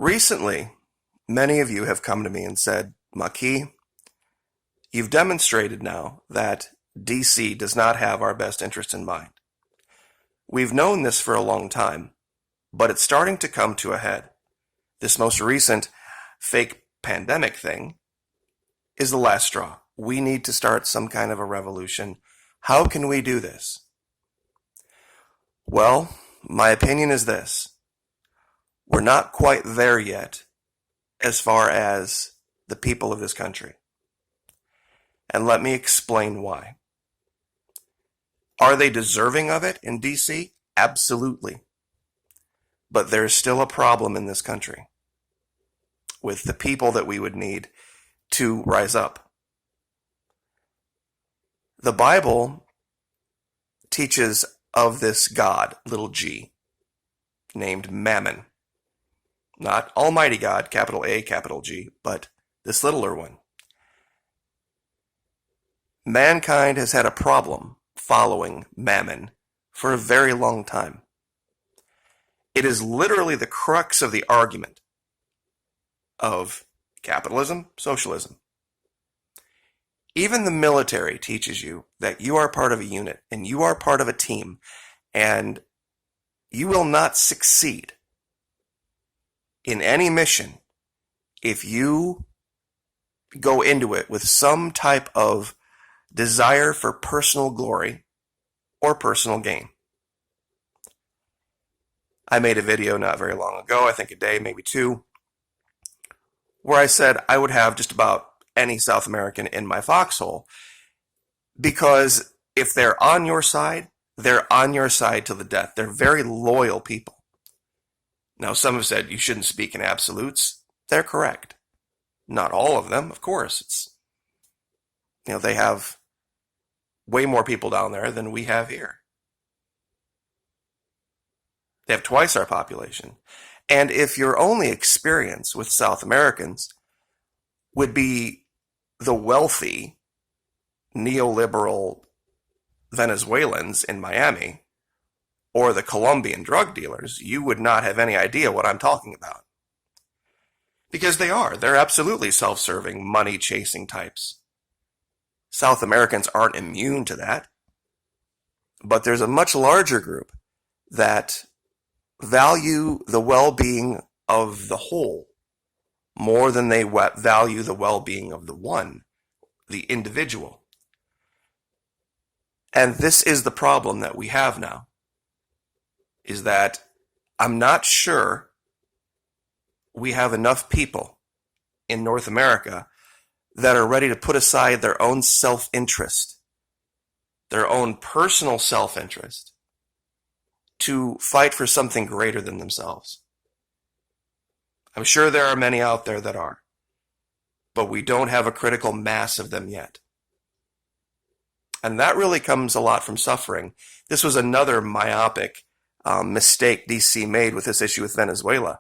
Recently, many of you have come to me and said, Maki, you've demonstrated now that DC does not have our best interest in mind. We've known this for a long time, but it's starting to come to a head. This most recent fake pandemic thing is the last straw. We need to start some kind of a revolution. How can we do this? Well, my opinion is this. We're not quite there yet as far as the people of this country. And let me explain why. Are they deserving of it in DC? Absolutely. But there's still a problem in this country with the people that we would need to rise up. The Bible teaches of this God, little g, named Mammon. Not Almighty God, capital A, capital G, but this littler one. Mankind has had a problem following Mammon for a very long time. It is literally the crux of the argument of capitalism, socialism. Even the military teaches you that you are part of a unit and you are part of a team, and you will not succeed in any mission if you go into it with some type of desire for personal glory or personal gain. I made a video not very long ago, I think a day, maybe two, where I said I would have just about any South American in my foxhole, because if they're on your side, they're on your side to the death. They're very loyal people. Now, some have said you shouldn't speak in absolutes. They're correct. Not all of them, of course. They have way more people down there than we have here. They have twice our population. And if your only experience with South Americans would be the wealthy neoliberal Venezuelans in Miami or the Colombian drug dealers, you would not have any idea what I'm talking about. Because they are. They're absolutely self-serving, money-chasing types. South Americans aren't immune to that. But there's a much larger group that value the well-being of the whole more than they value the well-being of the one, the individual. And this is the problem that we have now, is that I'm not sure we have enough people in North America that are ready to put aside their own self-interest, their own personal self-interest, to fight for something greater than themselves. I'm sure there are many out there that are, but we don't have a critical mass of them yet. And that really comes a lot from suffering. This was another myopic mistake DC made with this issue with Venezuela.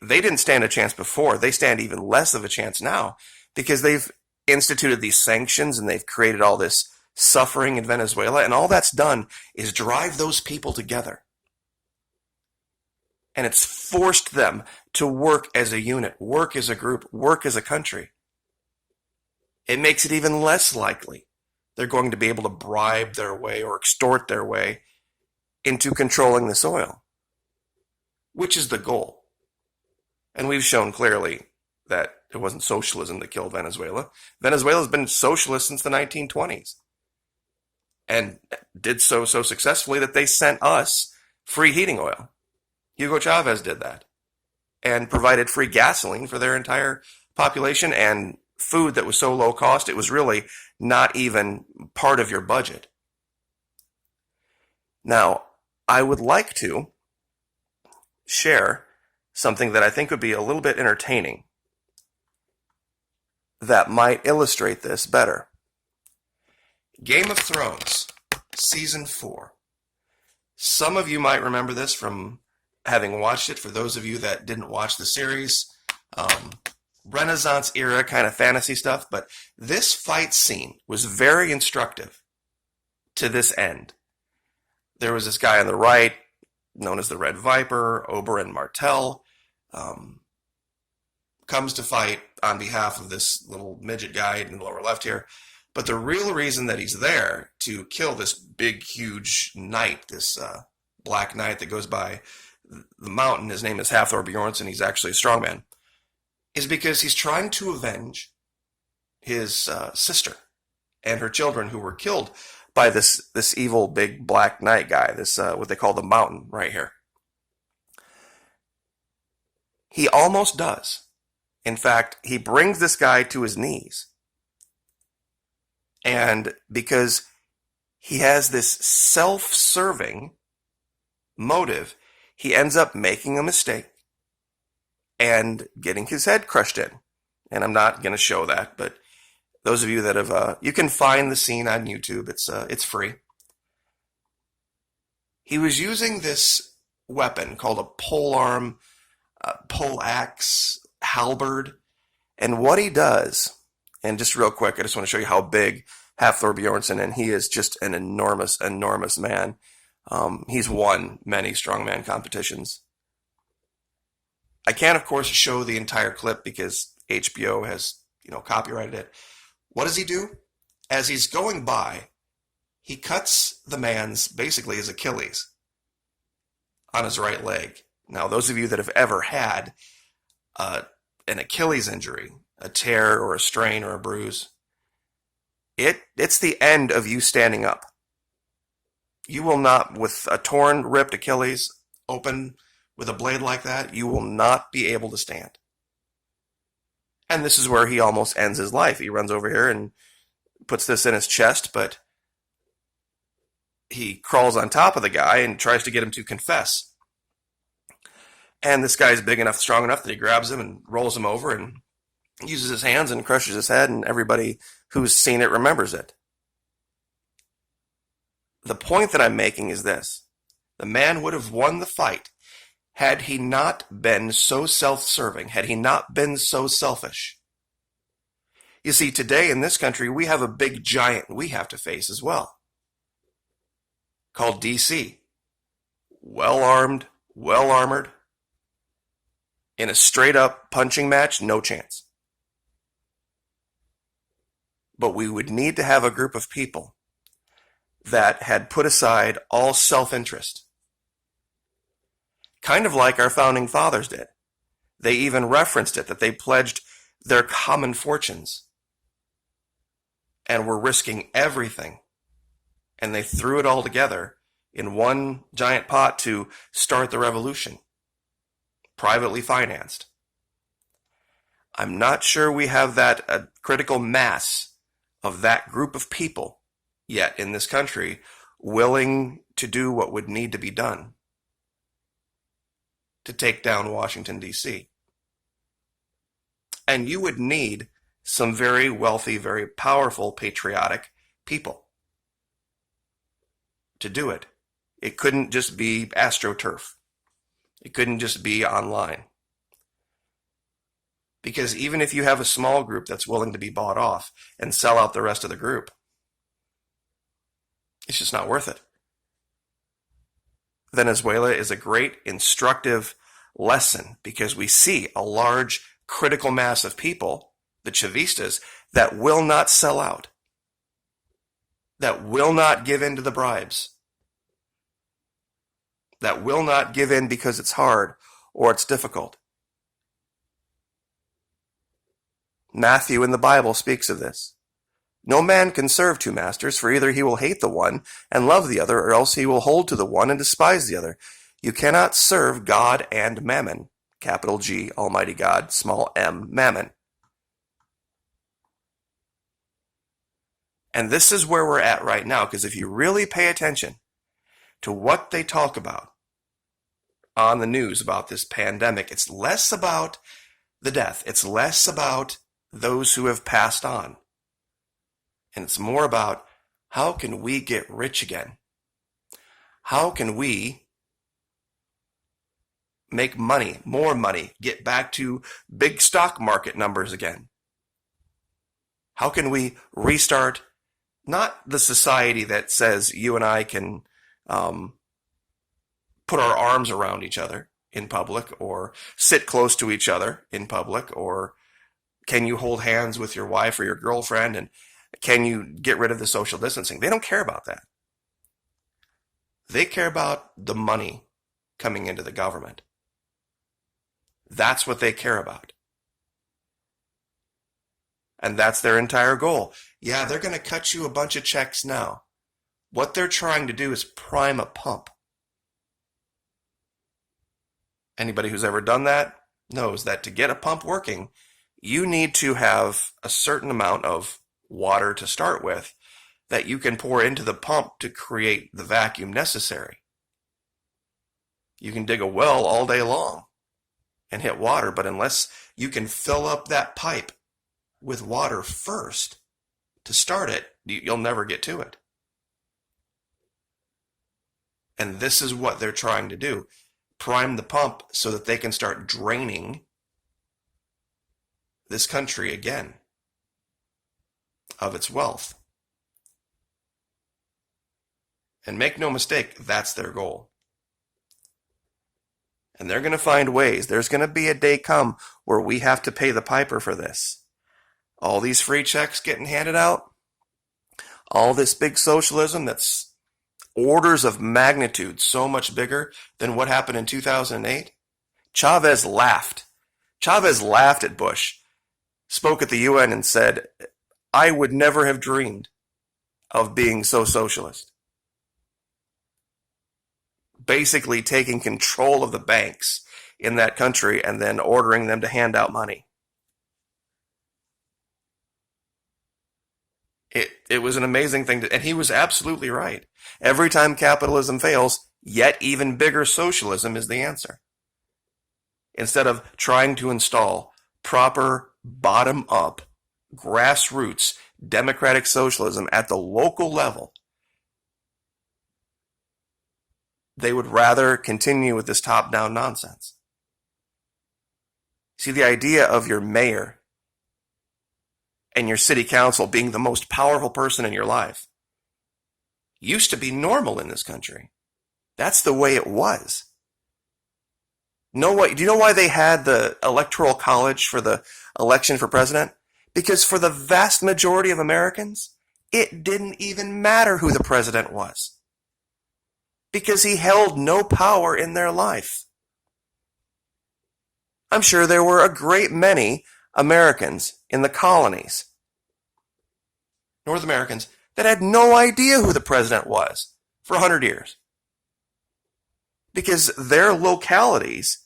They didn't stand a chance before. They stand even less of a chance now because they've instituted these sanctions and they've created all this suffering in Venezuela, and all that's done is drive those people together. And it's forced them to work as a unit, work as a group, work as a country. It makes it even less likely they're going to be able to bribe their way or extort their way into controlling the soil, which is the goal. And we've shown clearly that it wasn't socialism that killed Venezuela. Venezuela's been socialist since the 1920s. And did so successfully that they sent us free heating oil. Hugo Chavez did that. And provided free gasoline for their entire population and food that was so low cost it was really not even part of your budget. Now, I would like to share something that I think would be a little bit entertaining that might illustrate this better. Game of Thrones, Season 4. Some of you might remember this from having watched it. For those of you that didn't watch the series, Renaissance era kind of fantasy stuff, but this fight scene was very instructive to this end. There was this guy on the right, known as the Red Viper, Oberyn Martell. um, comes to fight on behalf of this little midget guy in the lower left here. But the real reason that he's there to kill this big, huge knight, this black knight that goes by the mountain, his name is Thorbjornsen, he's actually a strongman, is because he's trying to avenge his sister and her children who were killed by this evil big black knight guy, this what they call the mountain right here. He almost does. In fact, he brings this guy to his knees. And because he has this self-serving motive, he ends up making a mistake and getting his head crushed in. And I'm not going to show that, but those of you that have, you can find the scene on YouTube. It's free. He was using this weapon called a polearm, poleaxe, halberd. And what he does, and just real quick, I just want to show you how big Thorbjornsen, and he is just an enormous, enormous man. He's won many strongman competitions. I can't, of course, show the entire clip because HBO has, copyrighted it. What does he do? As he's going by, he cuts the man's, basically his Achilles on his right leg. Now, those of you that have ever had an Achilles injury, a tear or a strain or a bruise, it's the end of you standing up. You will not, with a torn, ripped Achilles open with a blade like that, you will not be able to stand. And this is where he almost ends his life. He runs over here and puts this in his chest, but he crawls on top of the guy and tries to get him to confess. And this guy's big enough, strong enough that he grabs him and rolls him over and uses his hands and crushes his head, and everybody who's seen it remembers it. The point that I'm making is this. The man would have won the fight had he not been so self-serving, had he not been so selfish. You see, today in this country, we have a big giant we have to face as well, called DC. Well-armed, well-armored. In a straight-up punching match, no chance. But we would need to have a group of people that had put aside all self-interest. Kind of like our founding fathers did. They even referenced it, that they pledged their common fortunes and were risking everything. And they threw it all together in one giant pot to start the revolution, privately financed. I'm not sure we have that critical mass of that group of people yet in this country willing to do what would need to be done to take down Washington, D.C. And you would need some very wealthy, very powerful, patriotic people to do it. It couldn't just be AstroTurf. It couldn't just be online. Because even if you have a small group that's willing to be bought off and sell out the rest of the group, it's just not worth it. Venezuela is a great instructive lesson because we see a large critical mass of people, the Chavistas, that will not sell out, that will not give in to the bribes, that will not give in because it's hard or it's difficult. Matthew in the Bible speaks of this. No man can serve two masters, for either he will hate the one and love the other, or else he will hold to the one and despise the other. You cannot serve God and mammon, capital G, Almighty God, small m, mammon. And this is where we're at right now, because if you really pay attention to what they talk about on the news about this pandemic, it's less about the death. It's less about those who have passed on. And it's more about how can we get rich again? How can we make money, more money, get back to big stock market numbers again? How can we restart not the society that says you and I can put our arms around each other in public, or sit close to each other in public, or can you hold hands with your wife or your girlfriend, and can you get rid of the social distancing? They don't care about that. They care about the money coming into the government. That's what they care about. And that's their entire goal. Yeah, they're going to cut you a bunch of checks now. What they're trying to do is prime a pump. Anybody who's ever done that knows that to get a pump working, you need to have a certain amount of water to start with that you can pour into the pump to create the vacuum necessary. You can dig a well all day long and hit water, but unless you can fill up that pipe with water first to start it, you'll never get to it. And this is what they're trying to do. Prime the pump so that they can start draining this country again of its wealth. And make no mistake, that's their goal. And they're going to find ways. There's going to be a day come where we have to pay the piper for this. All these free checks getting handed out, all this big socialism that's orders of magnitude so much bigger than what happened in 2008. Chavez laughed. Chavez laughed at Bush, spoke at the UN and said, I would never have dreamed of being so socialist. Basically taking control of the banks in that country and then ordering them to hand out money. It was an amazing thing, and he was absolutely right. Every time capitalism fails, yet even bigger socialism is the answer. Instead of trying to install proper bottom-up, grassroots, democratic socialism at the local level, they would rather continue with this top-down nonsense. See, the idea of your mayor and your city council being the most powerful person in your life used to be normal in this country. That's the way it was. Do you know why they had the electoral college for the election for president? Because for the vast majority of Americans, it didn't even matter who the president was. Because he held no power in their life. I'm sure there were a great many Americans in the colonies, North Americans, that had no idea who the president was for 100 years. Because their localities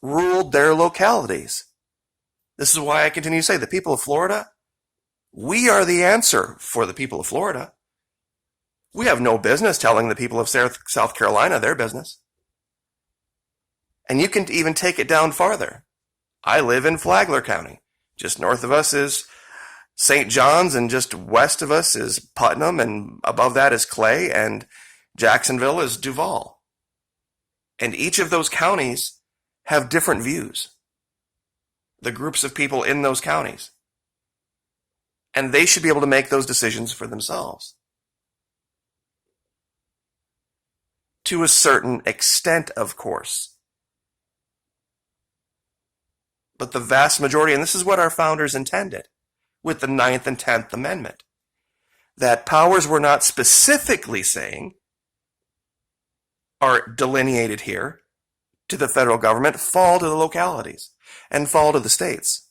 ruled their localities. This is why I continue to say the people of Florida, we are the answer for the people of Florida. We have no business telling the people of South Carolina their business. And you can even take it down farther. I live in Flagler County. Just north of us is St. John's, and just west of us is Putnam, and above that is Clay, and Jacksonville is Duval. And each of those counties have different views. The groups of people in those counties. And they should be able to make those decisions for themselves. To a certain extent, of course. But the vast majority, and this is what our founders intended with the 9th and 10th Amendment, that powers we're not specifically saying are delineated here to the federal government fall to the localities and fall to the states.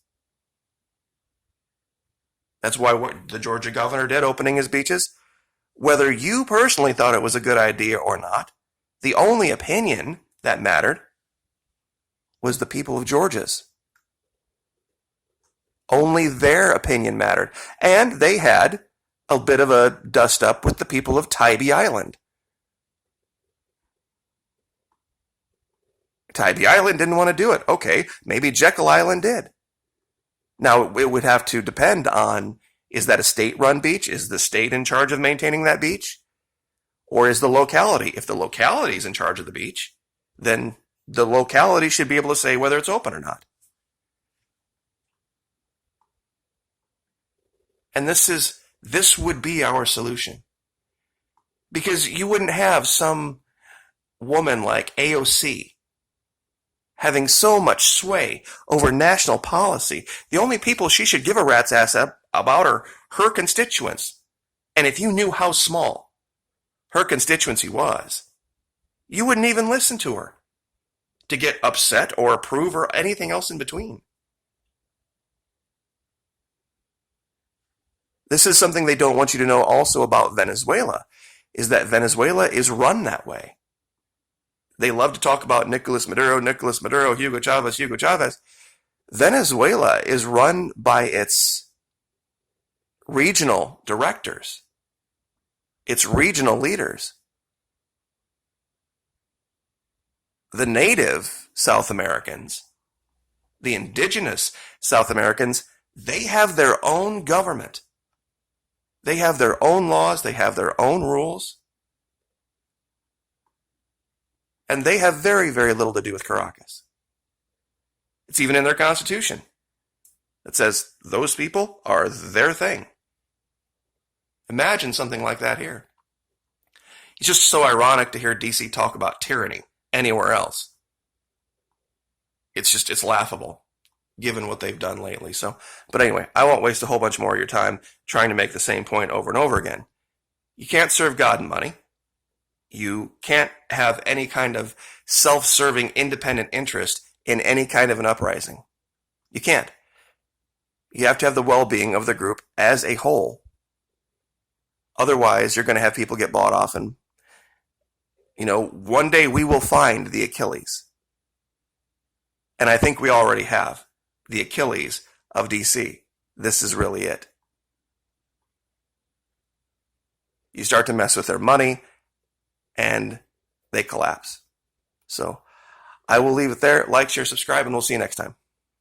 That's why what the Georgia governor did, opening his beaches, whether you personally thought it was a good idea or not, the only opinion that mattered was the people of Georgia's. Only their opinion mattered. And they had a bit of a dust-up with the people of Tybee Island. Tybee Island didn't want to do it. Okay, maybe Jekyll Island did. Now, it would have to depend on, is that a state-run beach? Is the state in charge of maintaining that beach? Or is the locality? If the locality is in charge of the beach, then the locality should be able to say whether it's open or not. And this would be our solution. Because you wouldn't have some woman like AOC having so much sway over national policy. The only people she should give a rat's ass about are her constituents. And if you knew how small her constituency was, you wouldn't even listen to her to get upset or approve or anything else in between. This is something they don't want you to know also about Venezuela, is that Venezuela is run that way. They love to talk about Nicolas Maduro, Hugo Chavez. Venezuela is run by its regional directors, its regional leaders. The native South Americans, the indigenous South Americans, they have their own government. They have their own laws, they have their own rules, and they have very, very little to do with Caracas. It's even in their constitution. It says those people are their thing. Imagine something like that here. It's just so ironic to hear DC talk about tyranny anywhere else. It's laughable, given what they've done lately. But anyway, I won't waste a whole bunch more of your time trying to make the same point over and over again. You can't serve God and money. You can't have any kind of self-serving independent interest in any kind of an uprising. You can't. You have to have the well-being of the group as a whole. Otherwise, you're going to have people get bought off, and one day we will find the Achilles. And I think we already have the Achilles of DC. This is really it. You start to mess with their money, and they collapse. So I will leave it there. Like, share, subscribe, and we'll see you next time.